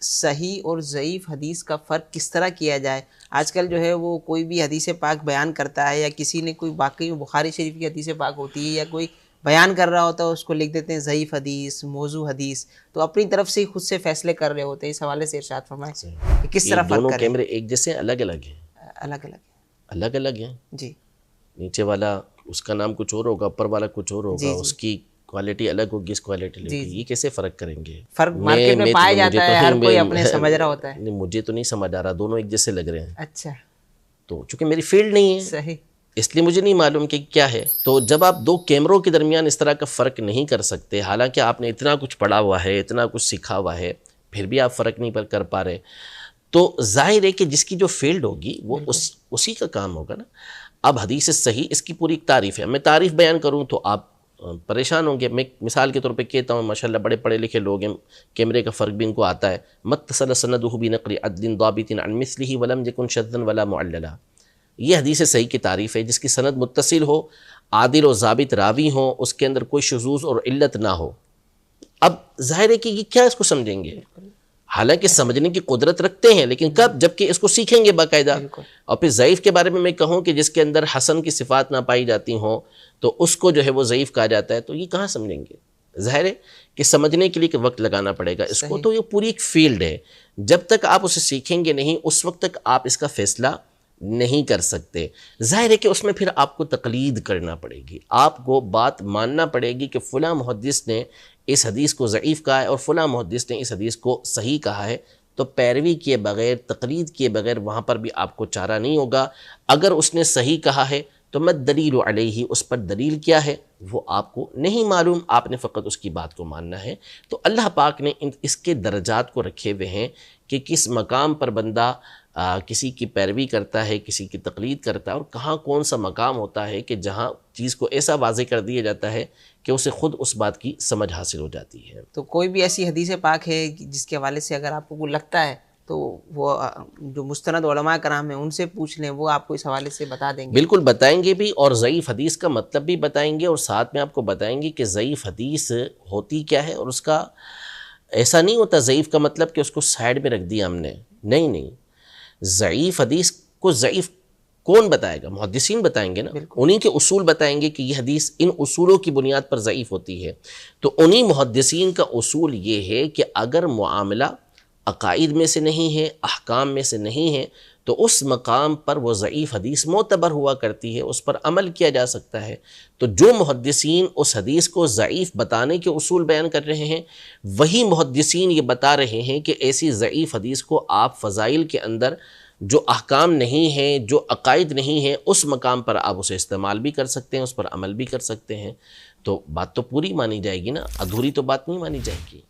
صحیح اور ضعیف حدیث کا فرق کس طرح کیا جائے؟ آج کل جو ہے وہ کوئی بھی حدیث پاک بیان کرتا ہے یا کسی نے کوئی باقی بخاری شریف کی حدیث پاک ہوتی ہے یا کوئی بیان کر رہا ہوتا ہے اس کو لکھ دیتے ہیں ضعیف حدیث، موضوع حدیث، تو اپنی طرف سے خود سے فیصلے کر رہے ہوتے ہیں۔ اس حوالے سے ارشاد فرمائیں کہ کس طرح فرق کریں۔ دونوں کیمرے ایک جیسے الگ الگ ہیں؟ الگ الگ ہیں جی۔ نیچے والا اس کا نام کچھ اور ہوگا، اوپر والا کچھ اور ہوگا، اس کی کوالٹی الگ ہوگی، اس کوالٹی الگ ہوگی، یہ کیسے فرق کریں گے؟ فرق مارکیٹ میں پایا جاتا ہے، ہر کوئی اپنے سمجھ رہا ہوتا ہے۔ نہیں مجھے تو نہیں سمجھ آ رہا، دونوں ایک جیسے لگ رہے ہیں۔ اچھا، تو چونکہ میری فیلڈ نہیں ہے صحیح، اس لیے مجھے نہیں معلوم کہ کیا ہے۔ تو جب آپ دو کیمروں کے درمیان اس طرح کا فرق نہیں کر سکتے، حالانکہ آپ نے اتنا کچھ پڑھا ہوا ہے، اتنا کچھ سیکھا ہوا ہے، پھر بھی آپ فرق نہیں کر پا رہے، تو ظاہر ہے کہ جس کی جو فیلڈ ہوگی وہ اسی کا کام ہوگا نا۔ اب حدیث صحیح اس کی پوری ایک تعریف ہے، میں تعریف بیان کروں تو آپ پریشان ہوں گے۔ میں مثال کے طور پہ کہتا ہوں، ماشاءاللہ بڑے پڑھے لکھے لوگ ہیں، کیمرے کا فرق بھی ان کو آتا ہے۔ متصل سندہ بنقل عدل ضابط عن مثلہ ولم یکن شذا ولا معللا، یہ حدیث صحیح کی تعریف ہے، جس کی سند متصل ہو، عادل و ضابط راوی ہوں، اس کے اندر کوئی شذوذ اور علت نہ ہو۔ اب ظاہر ہے کہ یہ کیا اس کو سمجھیں گے؟ حالانکہ سمجھنے کی قدرت رکھتے ہیں، لیکن کب؟ جبکہ اس کو سیکھیں گے باقاعدہ۔ اور پھر ضعیف کے بارے میں میں کہوں کہ جس کے اندر حسن کی صفات نہ پائی جاتی ہوں تو اس کو جو ہے وہ ضعیف کہا جاتا ہے، تو یہ کہاں سمجھیں گے؟ ظاہر ہے کہ سمجھنے کے لیے وقت لگانا پڑے گا اس کو، تو یہ پوری ایک فیلڈ ہے، جب تک آپ اسے سیکھیں گے نہیں اس وقت تک آپ اس کا فیصلہ نہیں کر سکتے۔ ظاہر ہے کہ اس میں پھر آپ کو تقلید کرنا پڑے گی، آپ کو بات ماننا پڑے گی کہ فلاں محدث نے اس حدیث کو ضعیف کہا ہے اور فلاں محدث نے اس حدیث کو صحیح کہا ہے، تو پیروی کیے بغیر، تقلید کیے بغیر وہاں پر بھی آپ کو چارہ نہیں ہوگا۔ اگر اس نے صحیح کہا ہے تو میں دلیل علیہ، اس پر دلیل کیا ہے وہ آپ کو نہیں معلوم، آپ نے فقط اس کی بات کو ماننا ہے۔ تو اللہ پاک نے اس کے درجات کو رکھے ہوئے ہیں کہ کس مقام پر بندہ کسی کی پیروی کرتا ہے، کسی کی تقلید کرتا ہے، اور کہاں کون سا مقام ہوتا ہے کہ جہاں چیز کو ایسا واضح کر دیا جاتا ہے کہ اسے خود اس بات کی سمجھ حاصل ہو جاتی ہے۔ تو کوئی بھی ایسی حدیث پاک ہے جس کے حوالے سے اگر آپ کو لگتا ہے تو وہ جو مستند علماء کرام ہیں ان سے پوچھ لیں، وہ آپ کو اس حوالے سے بتا دیں گے؟ بالکل بتائیں گے بھی، اور ضعیف حدیث کا مطلب بھی بتائیں گے، اور ساتھ میں آپ کو بتائیں گے کہ ضعیف حدیث ہوتی کیا ہے۔ اور اس کا ایسا نہیں ہوتا ضعیف کا مطلب کہ اس کو سائڈ میں رکھ دیا ہم نے، نہیں، ضعیف حدیث کو ضعیف کون بتائے گا؟ محدثین بتائیں گے نا، انہی کے اصول بتائیں گے کہ یہ حدیث ان اصولوں کی بنیاد پر ضعیف ہوتی ہے۔ تو انہی محدثین کا اصول یہ ہے کہ اگر معاملہ عقائد میں سے نہیں ہے، احکام میں سے نہیں ہے، تو اس مقام پر وہ ضعیف حدیث معتبر ہوا کرتی ہے، اس پر عمل کیا جا سکتا ہے۔ تو جو محدثین اس حدیث کو ضعیف بتانے کے اصول بیان کر رہے ہیں، وہی محدثین یہ بتا رہے ہیں کہ ایسی ضعیف حدیث کو آپ فضائل کے اندر جو احکام نہیں ہیں، جو عقائد نہیں ہیں، اس مقام پر آپ اسے استعمال بھی کر سکتے ہیں، اس پر عمل بھی کر سکتے ہیں۔ تو بات تو پوری مانی جائے گی نا، ادھوری تو بات نہیں مانی جائے گی۔